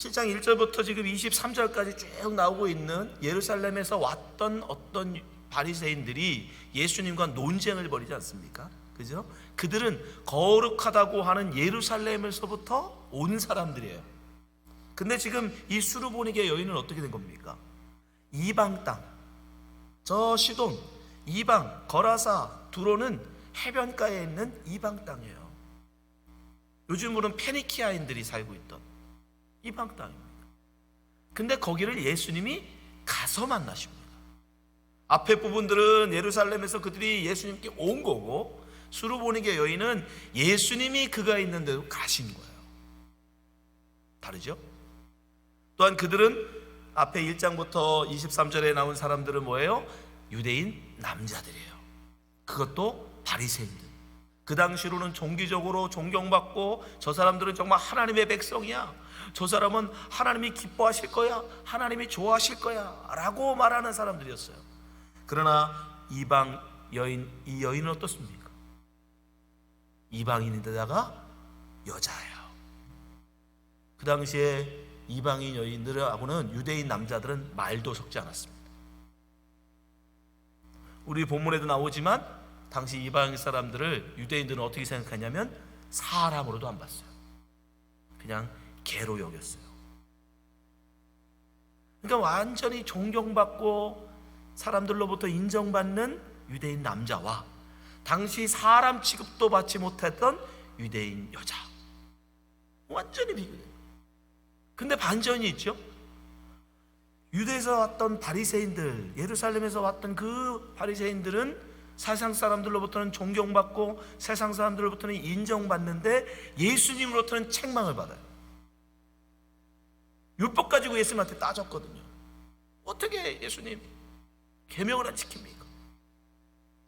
7장 1절부터 지금 23절까지 쭉 나오고 있는 예루살렘에서 왔던 어떤 바리새인들이 예수님과 논쟁을 벌이지 않습니까? 그죠? 그들은 거룩하다고 하는 예루살렘에서부터 온 사람들이에요. 근데 지금 이 수르보니게 여인은 어떻게 된 겁니까? 이방 땅, 저 시돈, 이방, 거라사, 두로는 해변가에 있는 이방 땅이에요. 요즘으로는 페니키아인들이 살고 있던 이방 땅입니다. 근데 거기를 예수님이 가서 만나십니다. 앞에 부분들은 예루살렘에서 그들이 예수님께 온 거고, 수르보니게 여인은 예수님이 그가 있는 데로 가신 거예요. 다르죠? 또한 그들은 앞에 1장부터 23절에 나온 사람들은 뭐예요? 유대인 남자들이에요. 그것도 바리새인들. 그 당시로는 종기적으로 존경받고, 저 사람들은 정말 하나님의 백성이야, 저 사람은 하나님이 기뻐하실 거야, 하나님이 좋아하실 거야 라고 말하는 사람들이었어요. 그러나 이방 여인, 이 여인은 어떻습니까? 이방인인데다가 여자예요. 그 당시에 이방인 여인들하고는 유대인 남자들은 말도 섞지 않았습니다. 우리 본문에도 나오지만 당시 이방 사람들을 유대인들은 어떻게 생각하냐면 사람으로도 안 봤어요. 그냥 개로 여겼어요. 그러니까 완전히 존경받고 사람들로부터 인정받는 유대인 남자와 당시 사람 취급도 받지 못했던 유대인 여자, 완전히 비교돼요. 근데 반전이 있죠. 유대에서 왔던 바리새인들, 예루살렘에서 왔던 그 바리새인들은 세상 사람들로부터는 존경받고 세상 사람들로부터는 인정받는데 예수님으로부터는 책망을 받아요. 율법 가지고 예수님한테 따졌거든요. 어떻게 예수님 계명을 안 지킵니까?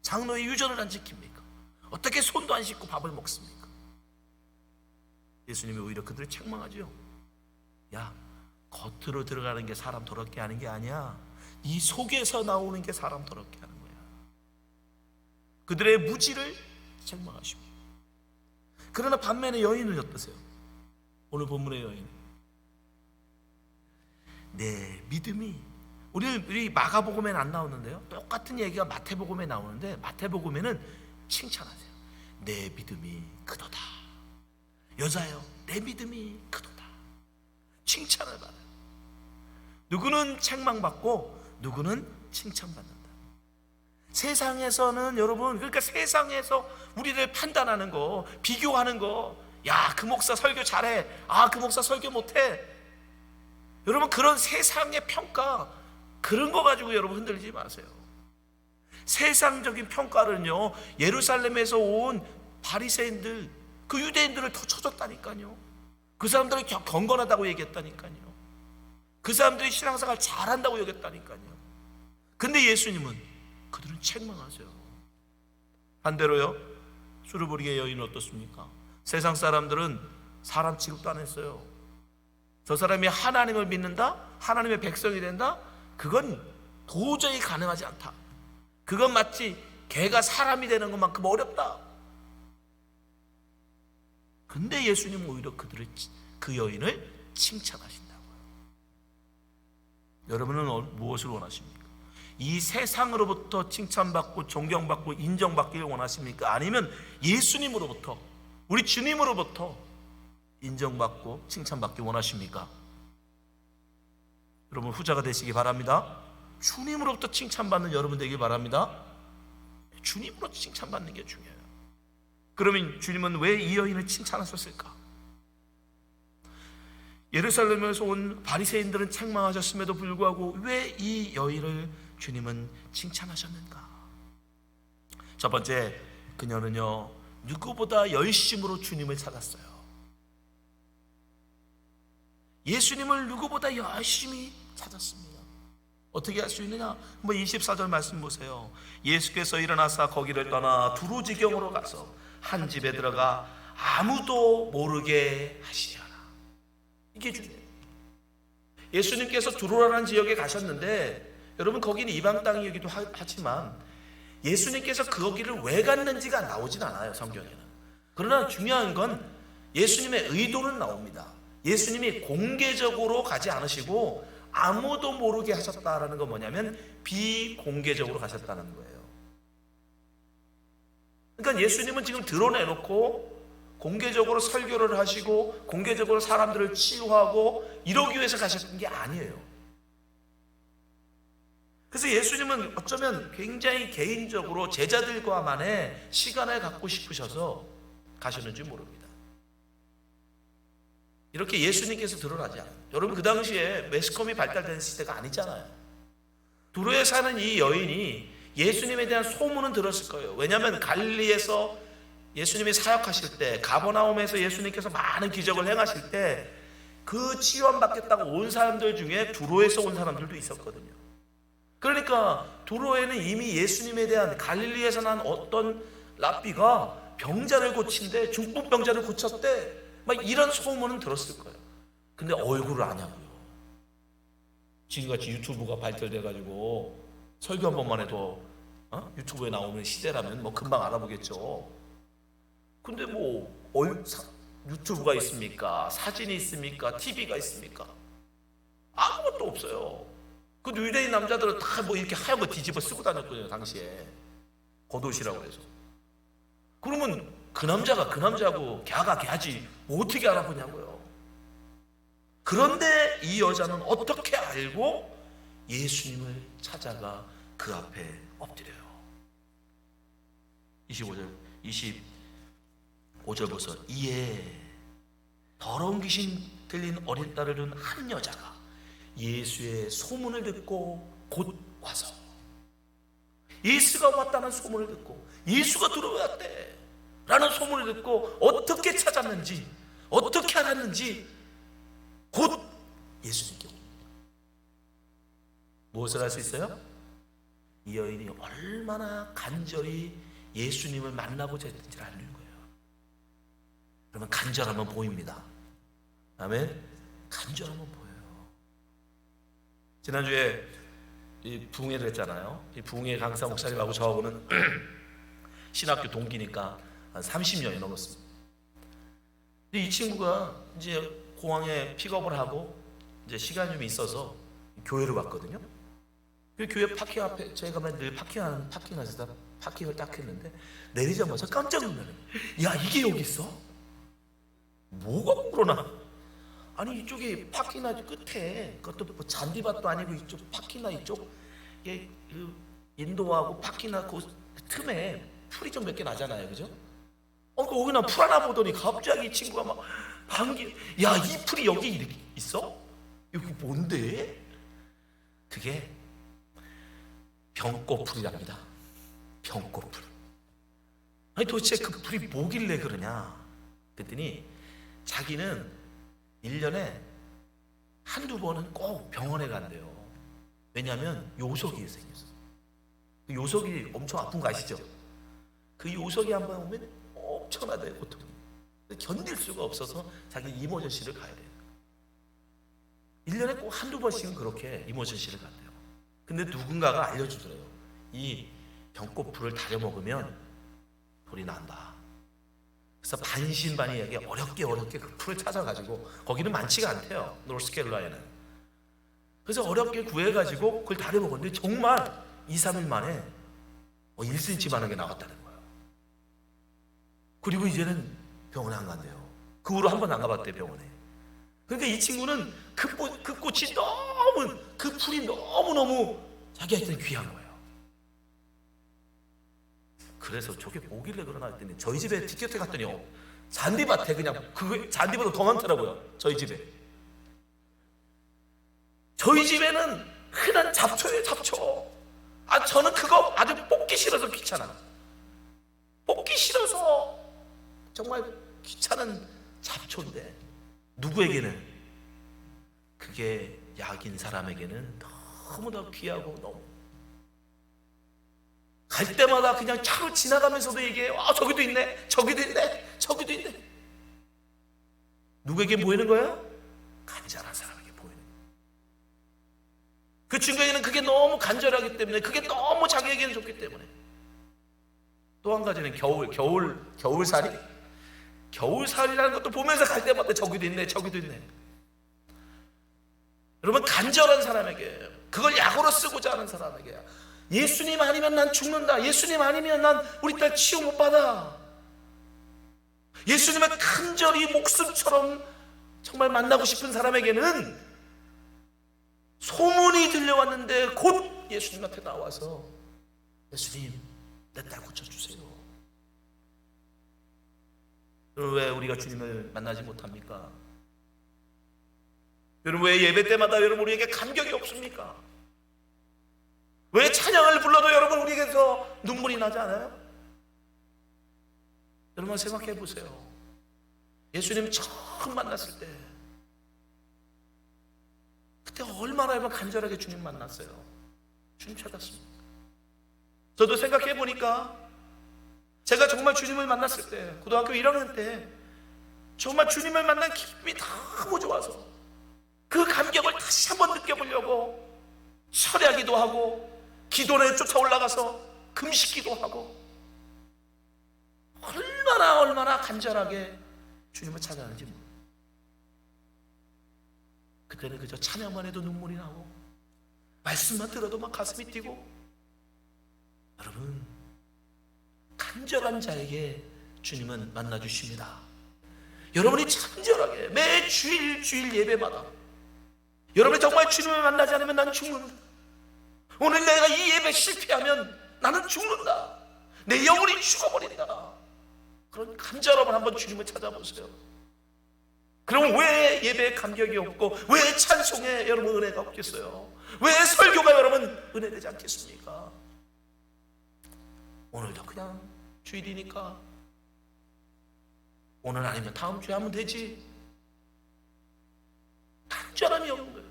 장로의 유전을 안 지킵니까? 어떻게 손도 안 씻고 밥을 먹습니까? 예수님이 오히려 그들을 책망하죠. 야, 겉으로 들어가는 게 사람 더럽게 하는 게 아니야, 이 속에서 나오는 게 사람 더럽게 하는 거야. 그들의 무지를 책망하십니다. 그러나 반면에 여인은 어떠세요? 오늘 본문의 여인, 내 믿음이, 우리 마가복음에는 안 나오는데요, 똑같은 얘기가 마태복음에 나오는데 마태복음에는 칭찬하세요. 내 믿음이 크도다. 여자요, 내 믿음이 크도다. 칭찬을 받아요. 누구는 책망받고 누구는 칭찬받는다. 세상에서는 여러분, 그러니까 세상에서 우리를 판단하는 거, 비교하는 거, 야, 그 목사 설교 잘해, 아, 그 목사 설교 못해, 여러분 그런 세상의 평가, 그런 거 가지고 여러분 흔들리지 마세요. 세상적인 평가는요, 예루살렘에서 온 바리새인들, 그 유대인들을 더 쳐줬다니까요. 그 사람들을 경건하다고 얘기했다니까요. 그 사람들이 신앙생활 잘한다고 여겼다니까요. 근데 예수님은 그들은 책망하세요. 반대로요, 수르보니게 여인은 어떻습니까? 세상 사람들은 사람 취급도 안 했어요. 저 사람이 하나님을 믿는다, 하나님의 백성이 된다, 그건 도저히 가능하지 않다. 그건 마치 개가 사람이 되는 것만큼 어렵다. 근데 예수님은 오히려 그 여인을 칭찬하신다고요. 여러분은 무엇을 원하십니까? 이 세상으로부터 칭찬받고 존경받고 인정받기를 원하십니까? 아니면 예수님으로부터, 우리 주님으로부터 인정받고 칭찬받기 원하십니까? 여러분 후자가 되시기 바랍니다. 주님으로부터 칭찬받는 여러분 되길 바랍니다. 주님으로부터 칭찬받는 게 중요해요. 그러면 주님은 왜 이 여인을 칭찬하셨을까? 예루살렘에서 온 바리새인들은 책망하셨음에도 불구하고 왜 이 여인을 주님은 칭찬하셨는가? 첫 번째, 그녀는요, 누구보다 열심으로 주님을 찾았어요. 예수님을 누구보다 열심히 찾았습니다. 어떻게 할 수 있느냐? 한번 24절 말씀 보세요. 예수께서 일어나사 거기를 떠나 두로 지경으로 가서 한 집에 들어가 아무도 모르게 하시려나. 이게 중요해요. 예수님께서 두로라는 지역에 가셨는데, 여러분 거기는 이방 땅이기도 하지만 예수님께서 거기를 왜 갔는지가 나오진 않아요, 성경에는. 그러나 중요한 건 예수님의 의도는 나옵니다. 예수님이 공개적으로 가지 않으시고 아무도 모르게 하셨다라는 건 뭐냐면 비공개적으로 가셨다는 거예요. 그러니까 예수님은 지금 드러내놓고 공개적으로 설교를 하시고 공개적으로 사람들을 치유하고 이러기 위해서 가셨던 게 아니에요. 그래서 예수님은 어쩌면 굉장히 개인적으로 제자들과만의 시간을 갖고 싶으셔서 가셨는지 모릅니다. 이렇게 예수님께서 드러나지 않아요. 여러분, 그 당시에 매스컴이 발달된 시대가 아니잖아요. 두로에 사는 이 여인이 예수님에 대한 소문은 들었을 거예요. 왜냐하면 갈릴리에서 예수님이 사역하실 때, 가버나움에서 예수님께서 많은 기적을 행하실 때 그 치유받겠다고 온 사람들 중에 두로에서 온 사람들도 있었거든요. 그러니까 두로에는 이미 예수님에 대한, 갈릴리에서 난 어떤 랍비가 병자를 고친대, 중풍병자를 고쳤대, 막 이런 소문은 들었을 거예요. 근데 얼굴을 아냐고요. 지금같이 유튜브가 발달돼가지고 설교 한 번만 해도 유튜브에 나오는 시대라면 뭐 금방 알아보겠죠. 근데 뭐 유튜브가 있습니까? 사진이 있습니까? TV가 있습니까? 아무것도 없어요. 그 유대인 남자들은 다 뭐 이렇게 하얀 거 뒤집어 쓰고 다녔거든요, 당시에. 겉옷이라고 해서. 그러면 그 남자가 그 남자고 걔가 걔지 뭐 어떻게 알아보냐고요. 그런데 이 여자는 어떻게 알고 예수님을 찾아가 그 앞에 엎드려요. 25절 보세요. 이에 더러운 귀신 들린 어린 딸을 둔 한 여자가 예수의 소문을 듣고 곧 와서, 예수가 왔다는 소문을 듣고 예수가 들어왔대 라는 소문을 듣고 어떻게 찾았는지, 어떻게 알았는지 곧 예수님께 옵니다. 무엇을 할 수 있어요? 이 여인이 얼마나 간절히 예수님을 만나고자 했는지를 알는 거예요. 그러면 간절하면 보입니다. 아멘. 간절하면 보여요. 지난주에 이 부흥회를 했잖아요. 이 부흥회 강사 목사님하고 저하고는 신학교 동기니까 한 30년이 넘었습니다. 이 친구가 이제 공항에 픽업을 하고 이제 시간이 좀 있어서 교회를 왔거든요. 그 교회 파킹 앞에, 저희가 늘 파킹하시다 파킹을 딱 했는데 내리자마자 깜짝 놀라요. 야, 이게 여기 있어? 뭐가 그러나? 아니, 이쪽에 파킹나 끝에, 그것도 뭐 잔디밭도 아니고 이쪽 파킹나 이쪽 인도하고 파킹나 그 틈에 풀이 좀 몇 개 나잖아요, 그죠? 거기나 풀 하나 보더니 갑자기 이 친구가 막 반기, 야, 이 풀이 여기 있어? 이거 뭔데? 그게 병꽃풀이랍니다. 병꽃풀. 아니, 도대체 그 풀이 뭐길래 그러냐? 그랬더니 자기는 1년에 한두 번은 꼭 병원에 간대요. 왜냐하면 요석이 생겼어. 그 요석이 엄청 아픈 거 아시죠? 그 요석이 한번 오면 엄청나대요, 고통이. 견딜 수가 없어서 자기 이머전시를 가야 돼요. 1년에 꼭 한두 번씩은 그렇게 이머전시를 간대요. 근데 누군가가 알려주더래요. 이 병꽃풀을 다려 먹으면 돌이 난다. 그래서 반신반의하게 어렵게 그 풀을 찾아가지고, 거기는 많지가 않대요, 노스캐롤라이나는. 그래서 어렵게 구해가지고 그걸 다려 먹었는데 정말 2-3일 만에 1cm만한 게 나왔다는 거예요. 그리고 이제는 병원에 안 간대요. 그 후로 한 번 안 가봤대요, 병원에. 그러니까 이 친구는 그 꽃이 너무, 그 풀이 너무너무 자기한테는 귀한 거예요. 그래서 저게 뭐길래 그러나 했더니 저희 집에 티켓에 갔더니 잔디밭에 그냥 그 잔디보다 더 많더라고요. 저희 집에는 흔한 잡초예요, 잡초. 저는 그거 아주 뽑기 싫어서 귀찮아. 뽑기 싫어서 정말 귀찮은 잡초인데, 누구에게는 그게 약인 사람에게는 너무나 귀하고, 너무 갈 때마다 그냥 차로 지나가면서도 얘기해요. 저기도 있네, 저기도 있네, 저기도 있네. 누구에게 보이는 거예요? 간절한 사람에게 보이는 거예요. 그 친구에게는 그게 너무 간절하기 때문에, 그게 너무 자기에게는 좋기 때문에. 또 한 가지는 겨울살이. 겨울사흘이라는 것도 보면서 갈 때마다 저기도 있네, 저기도 있네. 여러분, 간절한 사람에게, 그걸 약으로 쓰고자 하는 사람에게, 예수님 아니면 난 죽는다, 예수님 아니면 난 우리 딸 치유 못 받아, 예수님의 간절히 목숨처럼 정말 만나고 싶은 사람에게는 소문이 들려왔는데 곧 예수님한테 나와서 예수님, 내 딸 고쳐주세요. 왜 우리가 주님을 만나지 못합니까? 여러분, 왜 예배 때마다 여러분 우리에게 감격이 없습니까? 왜 찬양을 불러도 여러분 우리에게서 눈물이 나지 않아요? 여러분 생각해 보세요. 예수님 처음 만났을 때 그때 얼마나 여러분 간절하게 주님 만났어요. 주님 찾았습니다. 저도 생각해 보니까 제가 정말 주님을 만났을 때, 고등학교 1학년 때 정말 주님을 만난 기쁨이 너무 좋아서 그 감격을 다시 한번 느껴보려고 철야기도 하고 기도에 쫓아 올라가서 금식기도 하고 얼마나 간절하게 주님을 찾아가는지 모르겠어요. 그때는 그저 찬양만 해도 눈물이 나고 말씀만 들어도 막 가슴이 뛰고. 여러분, 간절한 자에게 주님은 만나주십니다. 여러분이 간절하게 매 주일 예배마다 여러분이 정말 주님을 만나지 않으면 난 죽는다, 오늘 내가 이 예배 실패하면 나는 죽는다, 내 영혼이 죽어버린다, 그런 간절함을 한번 주님을 찾아보세요. 그럼 왜 예배에 감격이 없고 왜 찬송에 여러분 은혜가 없겠어요? 왜 설교가 여러분 은혜되지 않겠습니까? 오늘도 그냥 주일이니까 오늘 아니면 다음 주에 하면 되지. 간절함이 없는 거예요.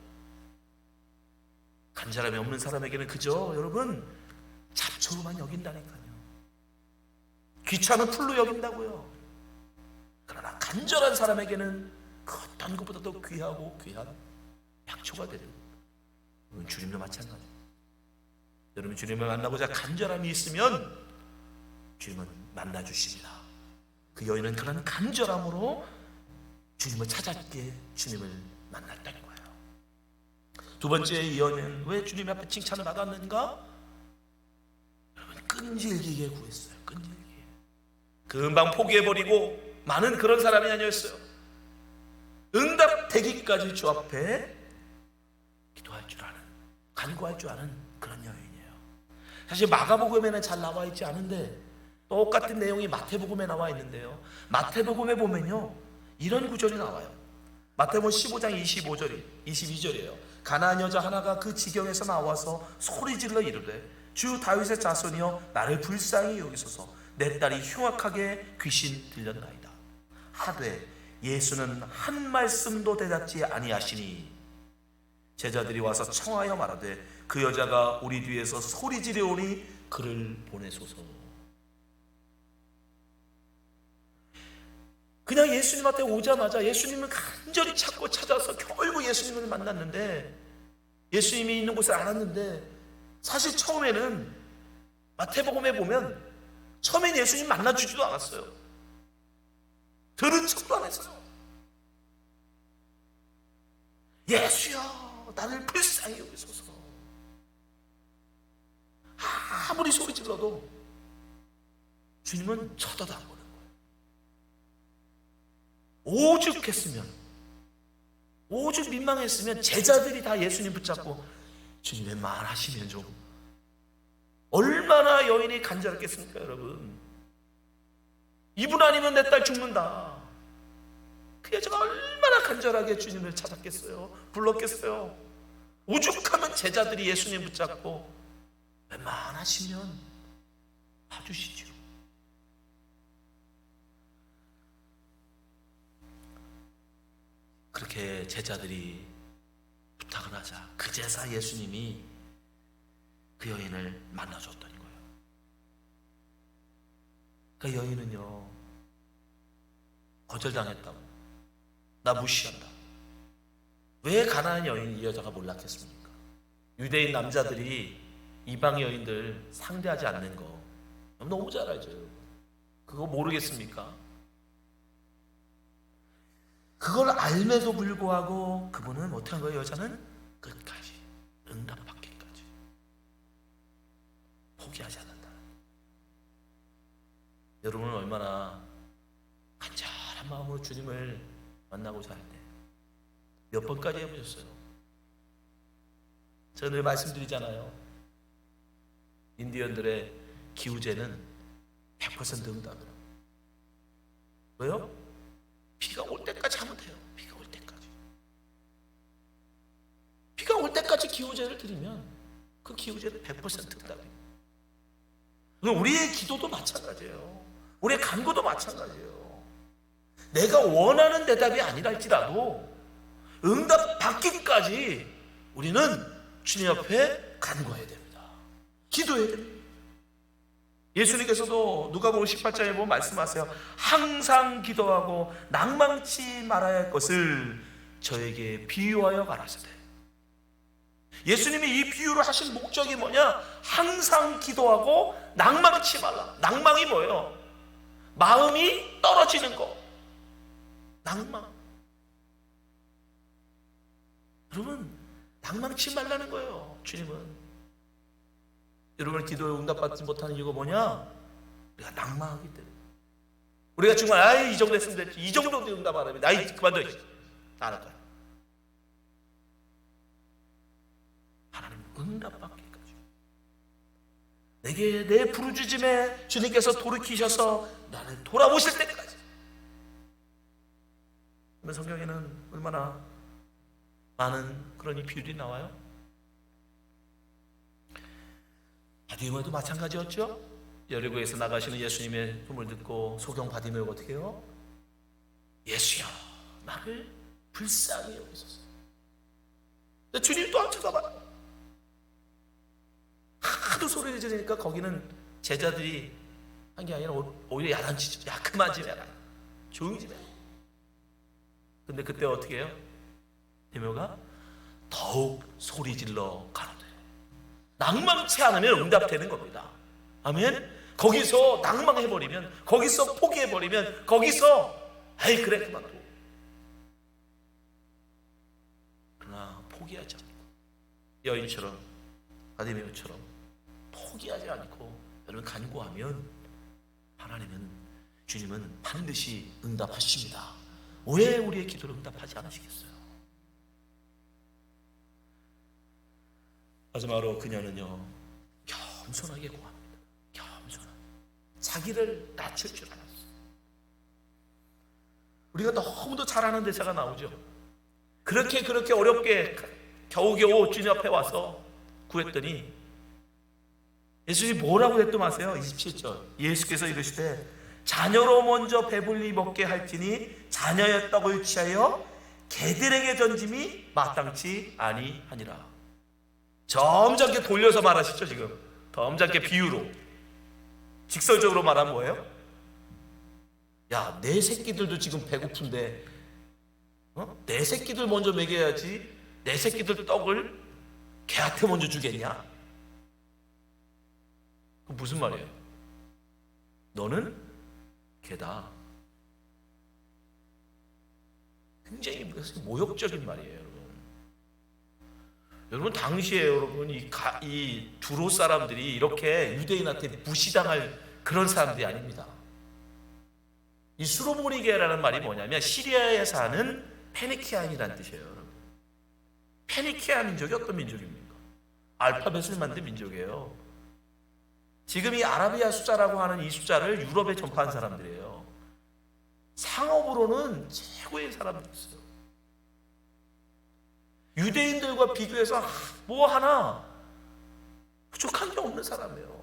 간절함이 없는 사람에게는 그저 여러분 잡초로만 여긴다니까요. 귀찮은 풀로 여긴다고요. 그러나 간절한 사람에게는 그 어떤 것보다도 귀하고 귀한 약초가 되는, 주님도 마찬가지예요. 여러분, 주님을 만나고자 간절함이 있으면 주님은 만나주십니다. 그 여인은 그런 간절함으로 주님을 찾았기에 주님을 만났다는 거예요. 두 번째, 이 여인은 왜 주님 앞에 칭찬을 받았는가? 여러분, 끈질기게 구했어요. 끈질기게. 금방 포기해버리고 많은 그런 사람이 아니었어요. 응답되기까지 주 앞에 기도할 줄 아는, 간구할 줄 아는 그런 여인이에요. 사실 마가복음에는 잘 나와 있지 않은데 똑같은 내용이 마태복음에 나와 있는데요, 마태복음에 보면요 이런 구절이 나와요. 마태복음 15장 22절이에요. 가나안 여자 하나가 그 지경에서 나와서 소리질러 이르되, 주 다윗의 자손이여 나를 불쌍히 여기소서, 내 딸이 흉악하게 귀신 들렸나이다 하되 예수는 한 말씀도 대답지 아니하시니 제자들이 와서 청하여 말하되 그 여자가 우리 뒤에서 소리지르오니 그를 보내소서. 그냥 예수님한테 오자마자 예수님을 간절히 찾고 찾아서 결국 예수님을 만났는데, 예수님이 있는 곳을 알았는데, 사실 처음에는 마태복음에 보면 처음엔 예수님 만나주지도 않았어요. 들은 척도 안 했어요. 예수여 나를 불쌍히 여기소서. 아무리 소리 질러도 주님은 쳐다도 안 보는 거예요. 오죽 민망했으면 제자들이 다 예수님 붙잡고 주님 웬만하시면 좀, 얼마나 여인이 간절했겠습니까 여러분. 이분 아니면 내 딸 죽는다. 그 여자가 얼마나 간절하게 주님을 찾았겠어요. 불렀겠어요. 오죽하면 제자들이 예수님 붙잡고 웬만하시면 봐주시죠. 그렇게 제자들이 부탁을 하자 그제서 예수님이 그 여인을 만나줬던 거예요. 그 여인은요 거절당했다고, 나 무시한다. 왜 가나안 여인 이 여자가 몰랐겠습니까? 유대인 남자들이 이방 여인들 상대하지 않는 거 너무 잘 알죠. 그거 모르겠습니까? 그걸 알면서 불구하고 그분은 어떻게 한 거예요? 여자는 끝까지 응답받기까지 포기하지 않는다. 여러분은 얼마나 간절한 마음으로 주님을 만나고자 할 때 몇 번까지 해보셨어요? 제가 늘 말씀드리잖아요. 인디언들의 기우제는 100% 응답이라고. 왜요? 비가 올 때까지 하면 돼요. 비가 올 때까지. 비가 올 때까지 기우제를 드리면 그 기우제는 100% 응답이에요. 우리의 기도도 마찬가지예요. 우리의 간구도 마찬가지예요. 내가 원하는 대답이 아니랄지라도 응답 받기까지 우리는 주님 앞에 간구해야 됩니다. 기도해야 됩니다. 예수님께서도 누가복음 18장에 보면 말씀하세요. 항상 기도하고 낭망치 말아야 할 것을 저에게 비유하여 가라사대. 예수님이 이 비유를 하신 목적이 뭐냐? 항상 기도하고 낭망치 말라. 낭망이 뭐예요? 마음이 떨어지는 거. 낭망. 여러분, 낭망치 말라는 거예요. 주님은. 여러분, 기도에 응답받지 못하는 이유가 뭐냐? 우리가 낭망하기 때문에. 우리가 정말 이 정도 했으면 됐지, 이 정도 응답 안 하면 그만둬, 안 할 거야. 하나님 응답받기까지. 내게 내 부르짖음에 주님께서 돌이키셔서 나를 돌아보실 때까지. 성경에는 얼마나 많은 그런 이 비율이 나와요. 바디메오도 마찬가지였죠. 여리고에서 나가시는 예수님의 품을 듣고 소경 바디메오가 어떻게 해요? 예수여, 나를 불쌍히 여기소서. 근데 주님 또한 쳐다봐요. 하도 소리를 지르니까 거기는 제자들이 한 게 아니라 오히려 야단치죠. 야, 그만 좀 해라, 조용히 좀 해라. 근데 그때 어떻게 해요? 디메오가 더욱 소리질러 가로되. 낭망치 않으면 응답되는 겁니다. 아멘. 거기서 낭망해버리면, 거기서 포기해버리면, 거기서 에이 그래 그만둬. 그러나 포기하지 않고 여인처럼, 바디메오처럼 포기하지 않고 여러분 간구하면 하나님은, 주님은 반드시 응답하십니다. 왜 우리의 기도를 응답하지 않으시겠어요? 마지막으로 그녀는요, 겸손하게 구합니다. 겸손하게. 자기를 낮출 줄 알았어요. 우리가 너무도 잘하는 대사가 나오죠. 그렇게 어렵게 겨우겨우 주님 앞에 와서 구했더니 예수님이 뭐라고 대뜸하세요? 27절. 예수께서 이르시되 자녀로 먼저 배불리 먹게 할지니 자녀였다고 유치하여 개들에게 던짐이 마땅치 아니하니라. 점잖게 돌려서 말하시죠. 지금 점잖게 비유로, 직설적으로 말하면 뭐예요? 야, 내 새끼들도 지금 배고픈데 내 새끼들 먼저 먹여야지 내 새끼들 떡을 개한테 먼저 주겠냐? 그건 무슨 말이에요? 너는 개다. 굉장히 모욕적인 말이에요, 여러분. 여러분, 당시에 여러분 이 두로 사람들이 이렇게 유대인한테 무시당할 그런 사람들이 아닙니다. 이 수로보니게라는 말이 뭐냐면 시리아에 사는 페니키안이라는 뜻이에요, 여러분. 페니키아 민족이 어떤 민족입니까? 알파벳을 만든 민족이에요. 지금 이 아라비아 숫자라고 하는 이 숫자를 유럽에 전파한 사람들이에요. 상업으로는 최고의 사람들이었어요. 유대인들과 비교해서 뭐 하나 부족한 게 없는 사람이에요.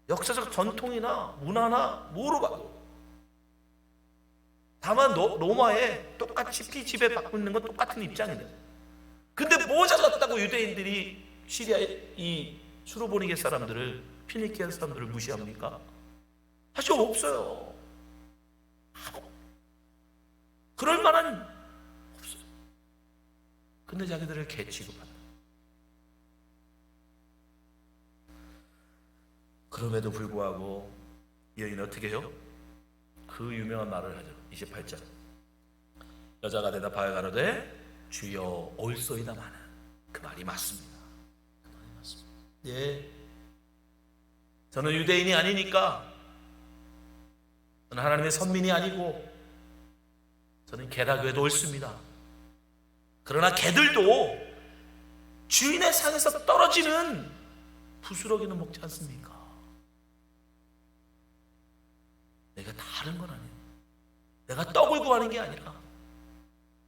역사적 전통이나 문화나 뭐로 봐도. 다만 로마에 똑같이 피지배 받고 있는 건 똑같은 입장이에요. 근데 뭐 잘났다고 유대인들이 시리아의 이 수로보니게 사람들을, 피니키아 사람들을 무시합니까? 사실 없어요. 그럴 만한 없어요. 근데 자기들을 개 취급한다. 그럼에도 불구하고 여인은 어떻게 해요? 그 유명한 말을 하죠. 28절. 여자가 대답하여 가로되 주여 옳소이다마는. 그 말이 맞습니다. 그 말이 맞습니다. 예, 저는 유대인이 아니니까, 저는 하나님의 선민이 아니고, 저는 개라 그래도 옳습니다. 그러나 개들도 주인의 상에서 떨어지는 부스러기는 먹지 않습니까? 내가 다른 건 아니에요. 내가 떡을 구하는 게 아니라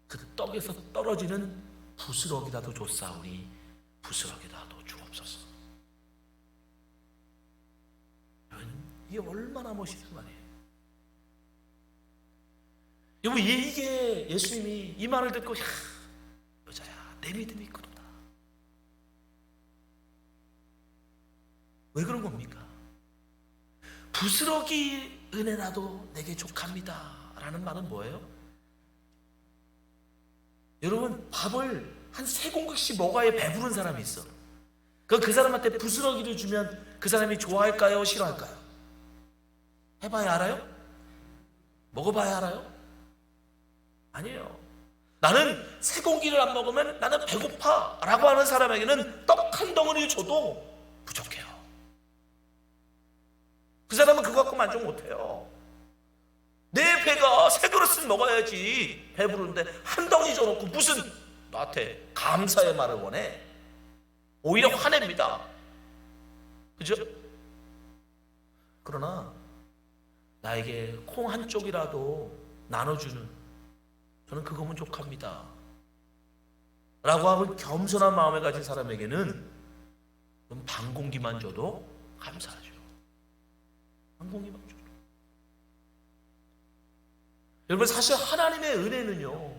그 떡에서 떨어지는 부스러기라도 줬사오니 부스러기라도 주옵소서. 이게 얼마나 멋있는 말이에요. 여러분, 이게 예수님이 이 말을 듣고, 야, 여자야, 내 믿음이 크도다. 왜 그런 겁니까? 부스러기 은혜라도 내게 족합니다 라는 말은 뭐예요? 여러분, 밥을 한 3공격씩 먹어야 배부른 사람이 있어. 그 사람한테 부스러기를 주면 그 사람이 좋아할까요? 싫어할까요? 해봐야 알아요? 먹어봐야 알아요? 아니에요. 나는 3공기를 안 먹으면 나는 배고파 라고 하는 사람에게는 떡 한 덩어리를 줘도 부족해요. 그 사람은 그거 갖고 만족 못해요. 내 배가 3그릇은 먹어야지 배부른데 한 덩이 줘놓고 무슨 나한테 감사의 말을 원해? 오히려 화냅니다. 그죠? 그러나 나에게 콩 한 쪽이라도 나눠주는, 저는 그거면 족합니다 라고 하고 겸손한 마음을 가진 사람에게는 그럼 반 공기만 줘도 감사하죠. 반 공기만 줘도. 여러분, 사실 하나님의 은혜는요,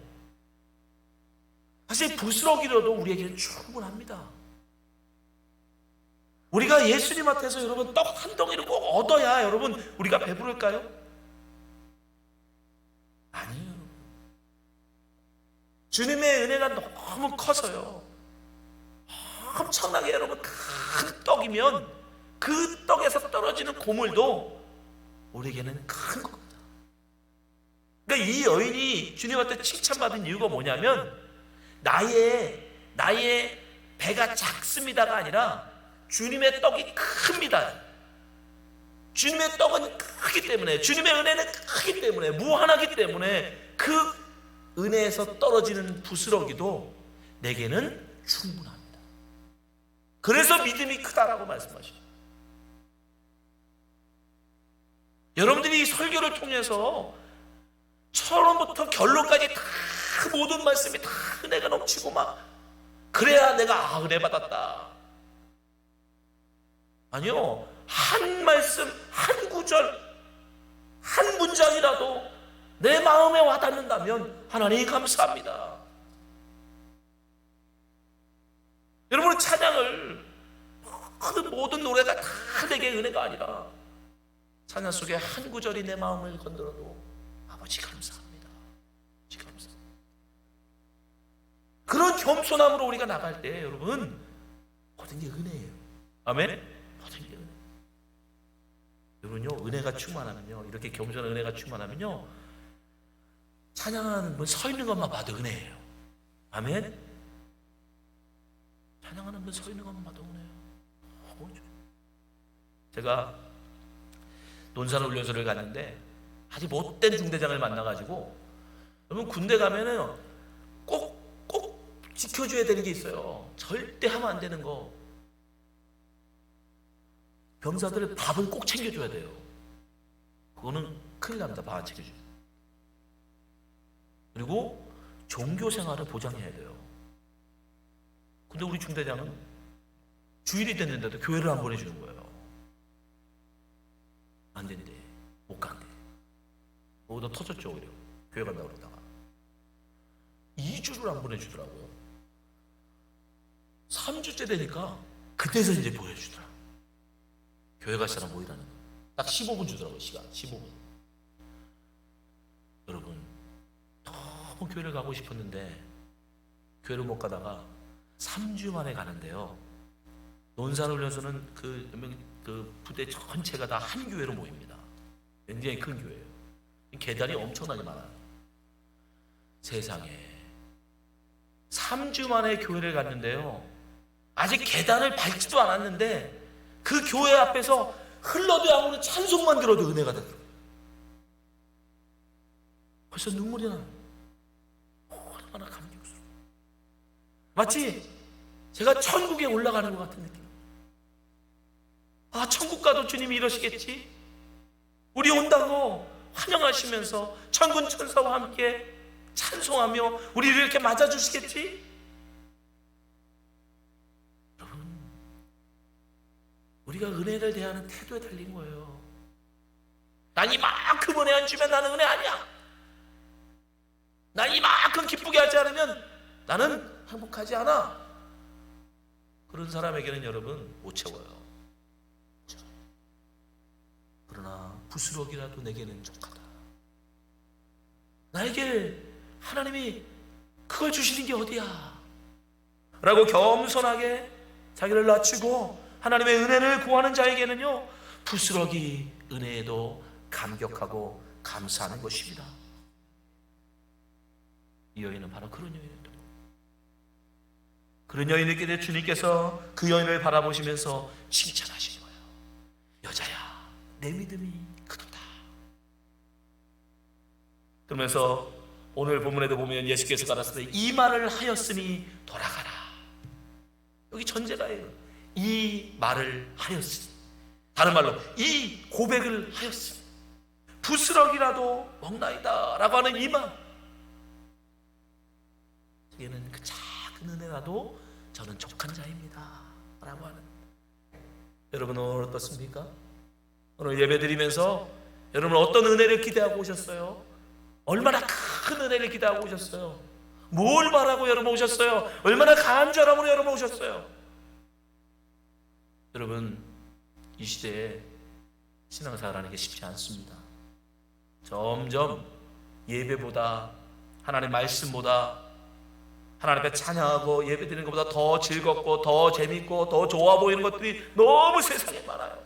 사실 부스러기라도 우리에게는 충분합니다. 우리가 예수님 앞에서 여러분 떡 한 덩이를 꼭 얻어야 여러분 우리가 배부를까요? 아니요. 주님의 은혜가 너무 커서요, 엄청나게 여러분 큰 떡이면 그 떡에서 떨어지는 고물도 우리에게는 큰 겁니다. 그러니까 이 여인이 주님한테 칭찬받은 이유가 뭐냐면 나의 배가 작습니다가 아니라 주님의 떡이 큽니다. 주님의 떡은 크기 때문에, 주님의 은혜는 크기 때문에, 무한하기 때문에 그 은혜에서 떨어지는 부스러기도 내게는 충분합니다. 그래서 믿음이 크다라고 말씀하십니다. 여러분들이 이 설교를 통해서 처음부터 결론까지 다 모든 말씀이 다 은혜가 넘치고 막 그래야 내가 은혜 받았다. 아니요. 한 말씀, 한 구절, 한 문장이라도 내 마음에 와닿는다면 하나님 감사합니다. 여러분, 찬양을 모든 노래가 다 내게 은혜가 아니라 찬양 속에 한 구절이 내 마음을 건드려도 아버지 감사합니다. 아버지 감사합니다. 그런 겸손함으로 우리가 나갈 때 여러분 모든 게 은혜예요. 아멘. 모든 게 은혜. 여러분요, 은혜가 충만하면요, 이렇게 겸손한 은혜가 충만하면요, 찬양하는 분 서 있는 것만 봐도 은혜예요. 아멘. 찬양하는 분 서 있는 것만 봐도 은혜예요. 제가 논산훈련소를 갔는데 아주 못된 중대장을 만나가지고, 여러분 군대 가면은 꼭 지켜줘야 되는 게 있어요. 절대 하면 안 되는 거. 병사들의 밥은 꼭 챙겨줘야 돼요. 그거는 큰일 납니다. 밥 안 챙겨줘요. 그리고 종교 생활을 보장해야 돼요. 근데 우리 중대장은 주일이 됐는데도 교회를 안 보내주는 거예요. 안 된대. 못 간대. 더 터졌죠, 오히려. 교회 간다고 그러다가 2주를 안 보내주더라고요. 3주째 되니까 그때서 이제 보여주더라고요. 교회 갈 사람 모이라는 거. 딱 15분 주더라고요. 시간 15분. 여러분, 너무 교회를 가고 싶었는데 교회를 못 가다가 3주 만에 가는데요, 논산훈련소는 그 부대 전체가 다 한 교회로 모입니다. 굉장히 큰 교회예요. 계단이 엄청나게 많아요. 세상에 3주 만에 교회를 갔는데요, 아직 계단을 밟지도 않았는데 그 교회 앞에서 흘러도 아무런 찬송만 들어도 은혜가 되더라고요. 벌써 눈물이 나요. 얼마나 감격스러워. 마치 제가 천국에 올라가는 것 같은 느낌. 아, 천국 가도 주님이 이러시겠지? 우리 온다고 환영하시면서 천군 천사와 함께 찬송하며 우리를 이렇게 맞아주시겠지? 여러분, 우리가 은혜를 대하는 태도에 달린 거예요. 난 이만큼 은혜 안 주면 나는 은혜 아니야. 난 이만큼 기쁘게 하지 않으면 나는 행복하지 않아. 그런 사람에게는 여러분 못 채워요. 그러나 부스럭이라도 내게는 족하다. 나에게 하나님이 그걸 주시는 게 어디야? 라고 겸손하게 자기를 낮추고 하나님의 은혜를 구하는 자에게는요, 부스럭이 은혜에도 감격하고 감사하는 것입니다. 이 여인은 바로 그런 여인이었던 거예요. 그런 여인에게 주님께서 그 여인을 바라보시면서 칭찬하시는 거예요. 여자야, 내 믿음이 크도다. 그러면서 오늘 본문에도 보면 예수께서 가라사대 이 말을 하였으니 돌아가라. 여기 전제가예요. 이 말을 하였으니, 다른 말로 이 고백을 하였으니 부스럭이라도 먹나이다 라고 하는 이 말, 얘는 그 작은 은혜라도 저는 족한 자입니다 라고 하는. 여러분 오늘 어떻습니까? 오늘 예배 드리면서 여러분 어떤 은혜를 기대하고 오셨어요? 얼마나 큰 은혜를 기대하고 오셨어요? 뭘 바라고 여러분 오셨어요? 얼마나 간절함으로 여러분 오셨어요? 여러분, 이 시대에 신앙생활하는 게 쉽지 않습니다. 점점 예배보다, 하나님의 말씀보다, 하나님 앞에 찬양하고 예배 드리는 것보다 더 즐겁고 더 재밌고 더 좋아 보이는 것들이 너무 세상에 많아요.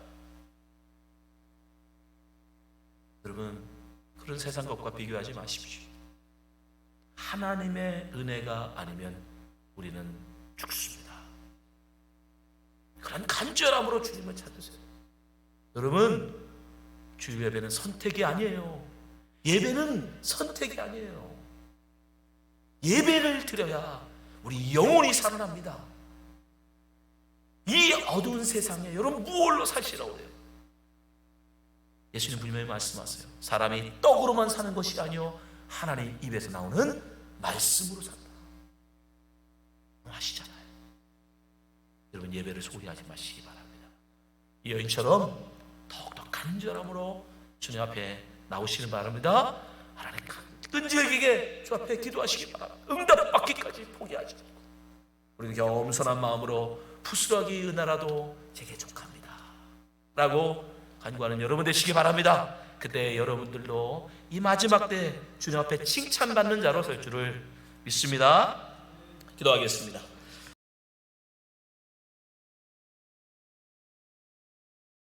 여러분, 그런 세상 것과 비교하지 마십시오. 하나님의 은혜가 아니면 우리는 죽습니다. 그런 간절함으로 주님을 찾으세요. 여러분, 주일 예배는 선택이 아니에요. 예배는 선택이 아니에요. 예배를 드려야 우리 영혼이 살아납니다. 이 어두운 세상에 여러분 무엇로 사시라고 그래요? 예수님 분명히 말씀하세요. 사람이 떡으로만 사는 것이 아니요 하나님 입에서 나오는 말씀으로 산다 하시잖아요. 여러분, 예배를 소홀히 하지 마시기 바랍니다. 이 여인처럼 더욱더 간절함으로 주님 앞에 나오시는 바랍니다. 하나님 끈질기게 주 앞에 기도하시기 바랍니다. 응답받기까지 포기하지 말고 우리는 겸손한 마음으로 부스러기 은혜라도 제게 족합니다 라고 간구하는 여러분 되시기 바랍니다. 그때 여러분들도 이 마지막 때 주님 앞에 칭찬받는 자로 설 줄을 믿습니다. 기도하겠습니다.